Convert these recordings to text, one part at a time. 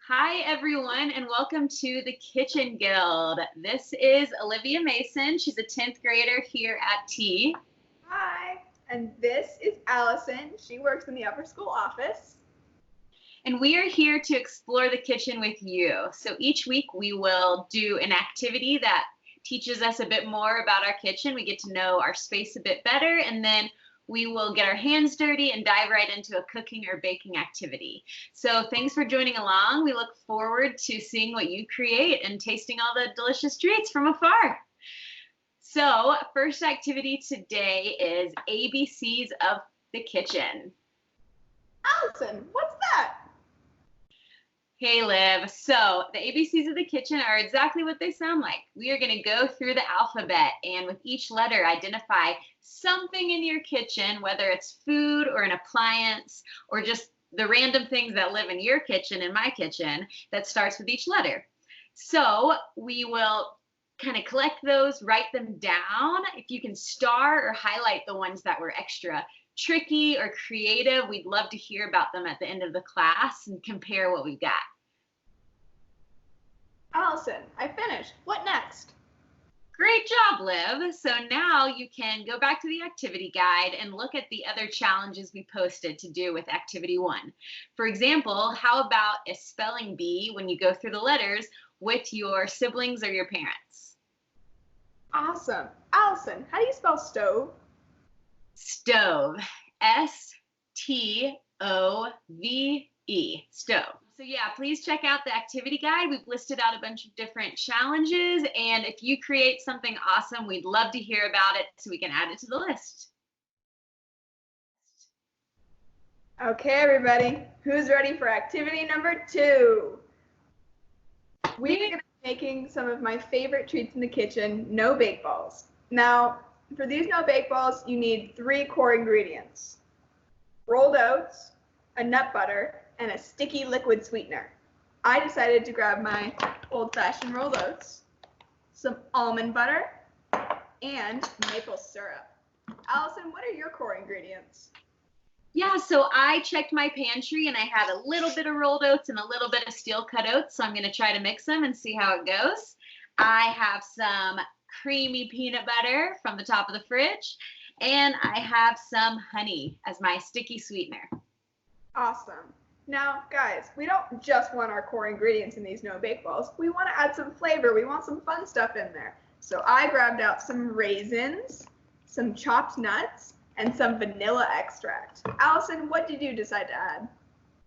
Hi, everyone, and welcome to the Kitchen Guild. This is Olivia Mason. She's a 10th grader here at T. Hi, and this is Allison. She works in the upper school office. And we are here to explore the kitchen with you. So each week we will do an activity that teaches us a bit more about our kitchen. We get to know our space a bit better, and then we will get our hands dirty and dive right into a cooking or baking activity. So thanks for joining along. We look forward to seeing what you create and tasting all the delicious treats from afar. So first activity today is ABCs of the kitchen. Allison, what's that? Hey, Liv. So the ABCs of the kitchen are exactly what they sound like. We are going to go through the alphabet and with each letter identify something in your kitchen, whether it's food or an appliance or just the random things that live in your kitchen and my kitchen that starts with each letter. So we will kind of collect those, write them down. If you can star or highlight the ones that were extra tricky or creative, we'd love to hear about them at the end of the class and compare what we've got. Allison, I finished. What next? Great job, Liv. So now you can go back to the activity guide and look at the other challenges we posted to do with activity 1. For example, how about a spelling bee when you go through the letters with your siblings or your parents? Awesome. Allison, how do you spell stove? Stove. S-T-O-V-E. Stove. So yeah, please check out the activity guide. We've listed out a bunch of different challenges, and if you create something awesome, we'd love to hear about it so we can add it to the list. Okay, everybody, who's ready for activity number 2? We're going to be making some of my favorite treats in the kitchen, no-bake balls. Now, for these no-bake balls, you need 3 core ingredients: rolled oats, a nut butter, and a sticky liquid sweetener. I decided to grab my old-fashioned rolled oats, some almond butter, and maple syrup. Allison, what are your core ingredients? Yeah, so I checked my pantry and I had a little bit of rolled oats and a little bit of steel cut oats, so I'm going to try to mix them and see how it goes. I have some creamy peanut butter from the top of the fridge, and I have some honey as my sticky sweetener. Awesome. Now, guys, we don't just want our core ingredients in these no-bake balls. We want to add some flavor. We want some fun stuff in there. So I grabbed out some raisins, some chopped nuts, and some vanilla extract. Allison, what did you decide to add?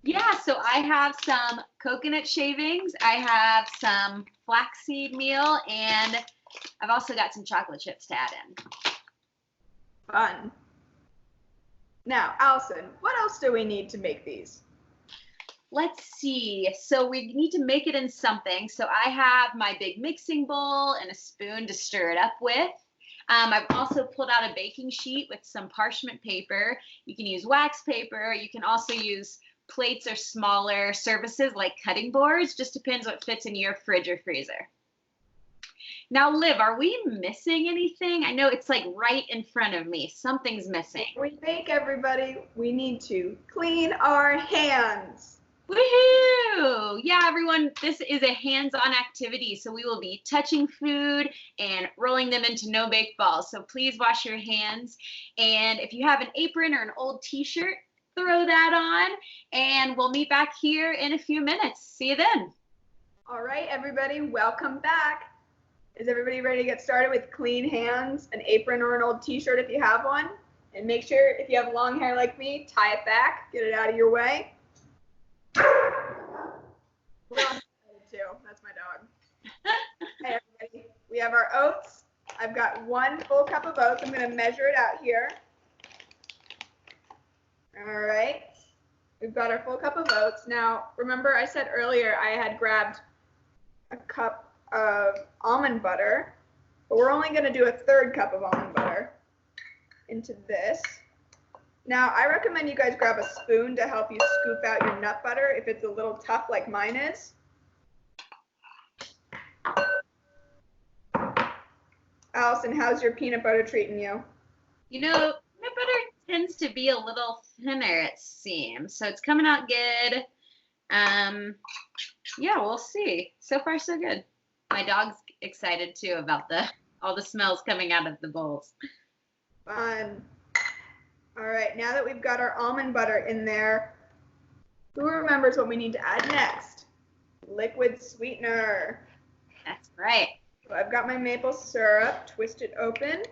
Yeah, so I have some coconut shavings, I have some flaxseed meal, and I've also got some chocolate chips to add in. Fun. Now, Allison, what else do we need to make these? Let's see. So we need to make it in something. So I have my big mixing bowl and a spoon to stir it up with. I've also pulled out a baking sheet with some parchment paper. You can use wax paper. You can also use plates or smaller surfaces like cutting boards. Just depends what fits in your fridge or freezer. Now, Liv, are we missing anything? I know it's like right in front of me. Something's missing. When we bake, everybody, we need to clean our hands. Woohoo! Yeah, everyone, this is a hands-on activity, so we will be touching food and rolling them into no-bake balls. So please wash your hands, and if you have an apron or an old t-shirt, throw that on, and we'll meet back here in a few minutes. See you then. All right, everybody, welcome back. Is everybody ready to get started with clean hands, an apron or an old t-shirt if you have one? And make sure, if you have long hair like me, tie it back, get it out of your way. That's my dog. Hey, everybody, we have our oats. I've got 1 full cup of oats. I'm going to measure it out here. All right. We've got our full cup of oats. Now, remember I said earlier I had grabbed a cup of almond butter, but we're only going to do a 1/3 cup of almond butter into this. Now, I recommend you guys grab a spoon to help you scoop out your nut butter if it's a little tough like mine is. Allison, how's your peanut butter treating you? You know, peanut butter tends to be a little thinner, it seems. So it's coming out good. Yeah, we'll see. So far, so good. My dog's excited too about all the smells coming out of the bowls. Fun. All right, now that we've got our almond butter in there, who remembers what we need to add next? Liquid sweetener. That's right. So I've got my maple syrup, twist it open.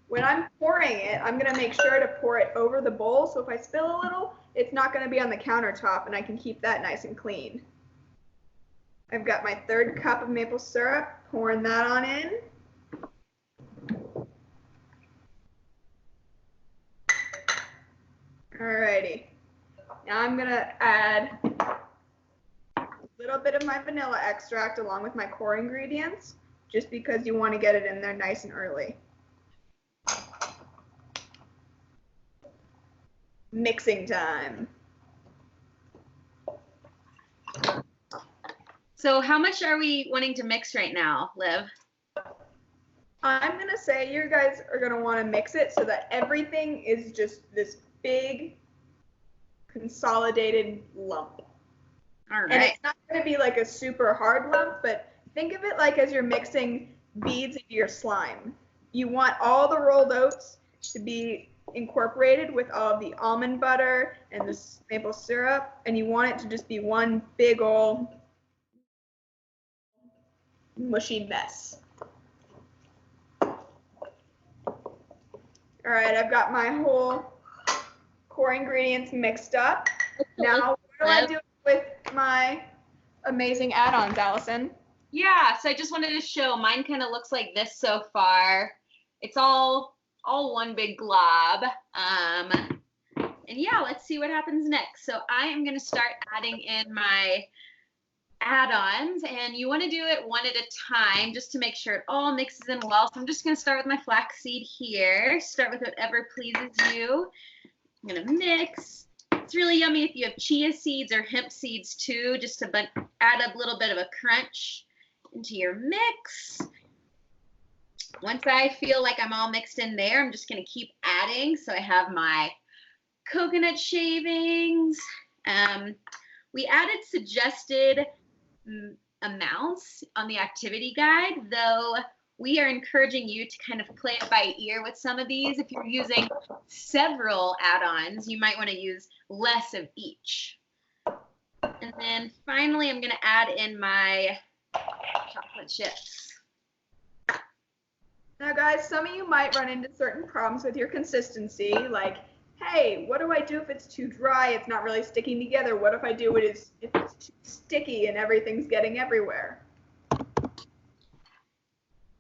When I'm pouring it, I'm gonna make sure to pour it over the bowl, so if I spill a little, it's not gonna be on the countertop and I can keep that nice and clean. I've got my 1/3 cup of maple syrup, pouring that on in. Alrighty, now I'm gonna add a little bit of my vanilla extract along with my core ingredients, just because you want to get it in there nice and early. Mixing time. So how much are we wanting to mix right now, Liv? I'm gonna say you guys are gonna want to mix it so that everything is just this big consolidated lump. All right. And it's not gonna be like a super hard lump, but think of it like as you're mixing beads into your slime. You want all the rolled oats to be incorporated with all of the almond butter and the maple syrup, and you want it to just be one big old mushy mess. All right, I've got my whole core ingredients mixed up. Now, what do I do with my amazing add-ons, Allison? Yeah, so I just wanted to show mine kind of looks like this so far. It's all one big glob. And yeah, let's see what happens next. So I am going to start adding in my add-ons, and you want to do it one at a time just to make sure it all mixes in well. So I'm just going to start with my flaxseed here. Start with whatever pleases you. I'm going to mix. It's really yummy if you have chia seeds or hemp seeds too, just to add a little bit of a crunch into your mix. Once I feel like I'm all mixed in there, I'm just going to keep adding. So I have my coconut shavings. We added suggested amounts on the activity guide, though we are encouraging you to kind of play it by ear with some of these. If you're using several add-ons, you might want to use less of each. And then finally, I'm going to add in my chocolate chips. Now, guys, some of you might run into certain problems with your consistency, like, hey, what do I do if it's too dry, it's not really sticking together? What if I do it if it's too sticky and everything's getting everywhere?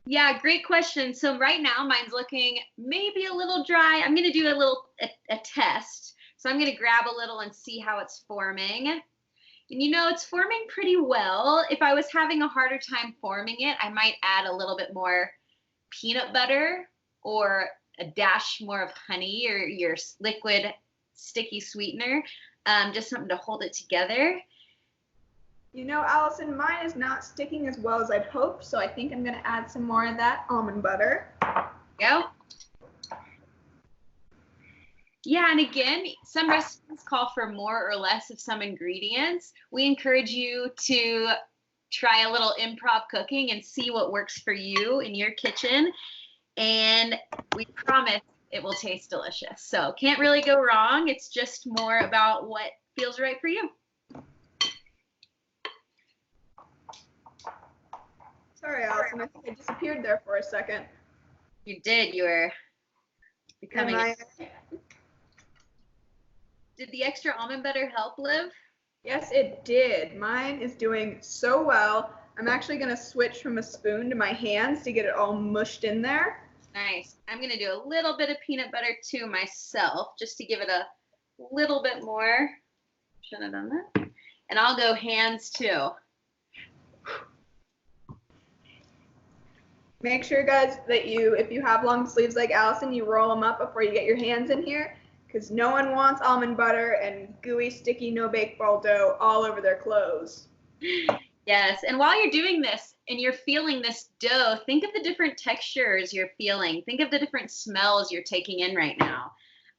Yeah, great question. So right now mine's looking maybe a little dry. I'm going to do a test. So I'm going to grab a little and see how it's forming. And you know, it's forming pretty well. If I was having a harder time forming it, I might add a little bit more peanut butter or a dash more of honey or your liquid sticky sweetener, just something to hold it together. You know, Allison, mine is not sticking as well as I'd hoped, so I think I'm going to add some more of that almond butter. Go. Yeah, and again, some recipes call for more or less of some ingredients. We encourage you to try a little improv cooking and see what works for you in your kitchen. And we promise it will taste delicious. So can't really go wrong. It's just more about what feels right for you. Sorry, Allison, I think I disappeared there for a second. You did. You were becoming. Did the extra almond butter help, Liv? Yes, it did. Mine is doing so well. I'm actually going to switch from a spoon to my hands to get it all mushed in there. Nice. I'm going to do a little bit of peanut butter too myself, just to give it a little bit more. Should have done that. And I'll go hands too. Make sure, guys, that if you have long sleeves like Allison, you roll them up before you get your hands in here, because no one wants almond butter and gooey, sticky, no-bake ball dough all over their clothes. Yes, and while you're doing this and you're feeling this dough, think of the different textures you're feeling. Think of the different smells you're taking in right now.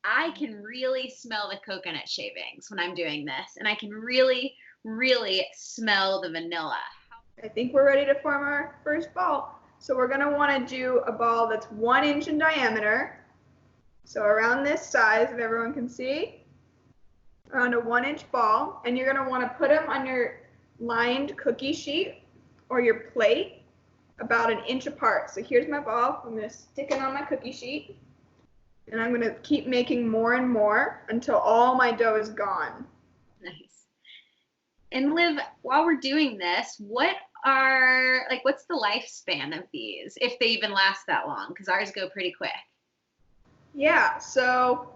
I can really smell the coconut shavings when I'm doing this, and I can really, really smell the vanilla. I think we're ready to form our first ball. So we're gonna wanna do a ball that's 1 inch in diameter. So around this size, if everyone can see, around a 1 inch ball, and you're gonna wanna put them on your lined cookie sheet or your plate about 1 inch apart. So here's my ball. I'm gonna stick it on my cookie sheet, and I'm gonna keep making more and more until all my dough is gone. Nice. And Liv, while we're doing this, what's the lifespan of these, if they even last that long? Because ours go pretty quick. Yeah, so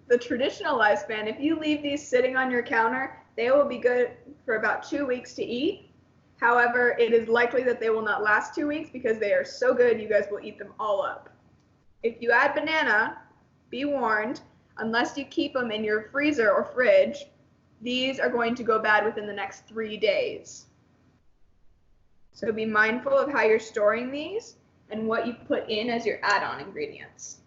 the traditional lifespan, if you leave these sitting on your counter, they will be good for about 2 weeks to eat. However, it is likely that they will not last 2 weeks because they are so good you guys will eat them all up. If you add banana, be warned, unless you keep them in your freezer or fridge, these are going to go bad within the next 3 days. So be mindful of how you're storing these and what you put in as your add-on ingredients.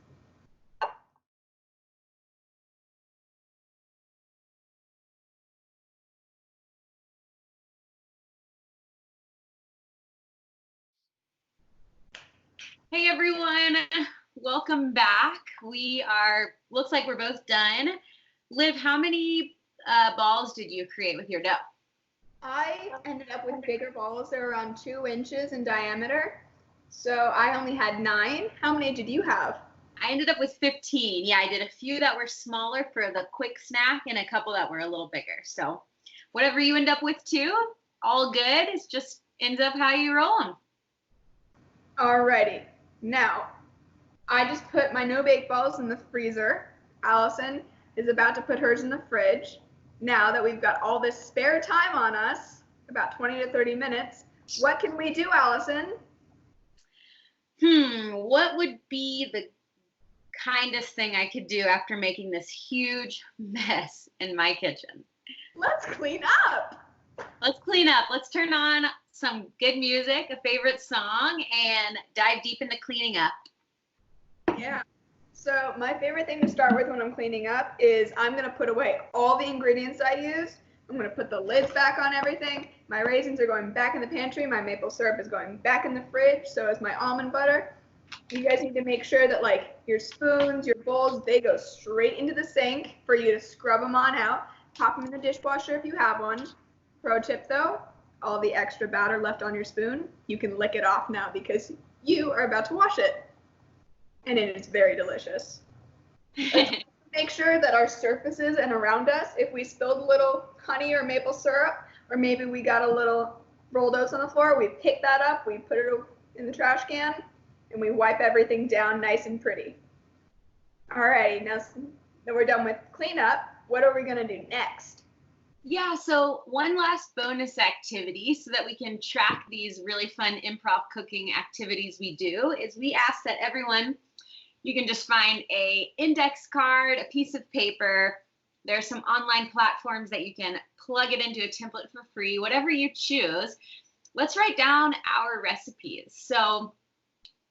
Hey everyone, welcome back. Looks like we're both done. Liv, how many balls did you create with your dough? I ended up with bigger balls. They're around 2 inches in diameter. So I only had 9. How many did you have? I ended up with 15. Yeah, I did a few that were smaller for the quick snack and a couple that were a little bigger. So whatever you end up with too, all good. It just ends up how you roll them. Alrighty. Now, I just put my no-bake balls in the freezer. Allison is about to put hers in the fridge. Now that we've got all this spare time on us, about 20 to 30 minutes, what can we do, Allison? What would be the kindest thing I could do after making this huge mess in my kitchen? Let's clean up. Let's clean up. Let's turn on some good music, a favorite song, and dive deep into cleaning up. Yeah. So my favorite thing to start with when I'm cleaning up is I'm going to put away all the ingredients I used. I'm going to put the lids back on everything. My raisins are going back in the pantry. My maple syrup is going back in the fridge. So is my almond butter. You guys need to make sure that like your spoons, your bowls, they go straight into the sink for you to scrub them on out. Pop them in the dishwasher if you have one. Pro tip though, all the extra batter left on your spoon, you can lick it off now because you are about to wash it. And it is very delicious. Make sure that our surfaces and around us, if we spilled a little honey or maple syrup, or maybe we got a little rolled oats on the floor, we pick that up, we put it in the trash can, and we wipe everything down nice and pretty. All right, now that we're done with cleanup, what are we gonna do next? Yeah, so one last bonus activity so that we can track these really fun improv cooking activities we do is we ask that everyone, you can just find a index card, a piece of paper. There's some online platforms that you can plug it into a template for free, whatever you choose. Let's write down our recipes. So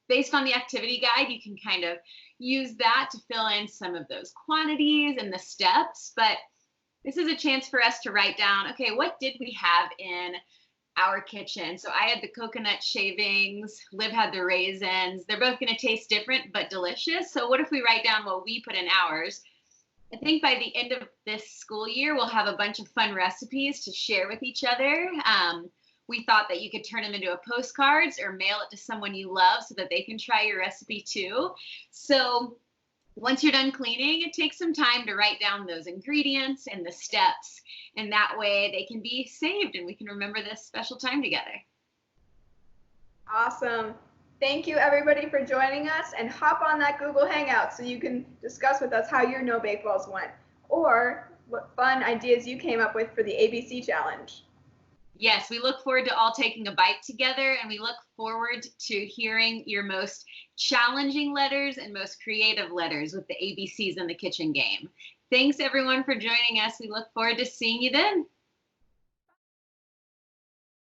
based on the activity guide, you can kind of use that to fill in some of those quantities and the steps, but this is a chance for us to write down, okay, what did we have in our kitchen? So I had the coconut shavings, Liv had the raisins. They're both going to taste different but delicious. So what if we write down what we put in ours? I think by the end of this school year, we'll have a bunch of fun recipes to share with each other. We thought that you could turn them into a postcards or mail it to someone you love so that they can try your recipe too. So once you're done cleaning, it takes some time to write down those ingredients and the steps, and that way they can be saved and we can remember this special time together. Awesome. Thank you everybody for joining us, and hop on that Google Hangout so you can discuss with us how your no bake balls went or what fun ideas you came up with for the ABC challenge. Yes, we look forward to all taking a bite together, and we look forward to hearing your most challenging letters and most creative letters with the ABCs in the kitchen game. Thanks everyone for joining us. We look forward to seeing you then.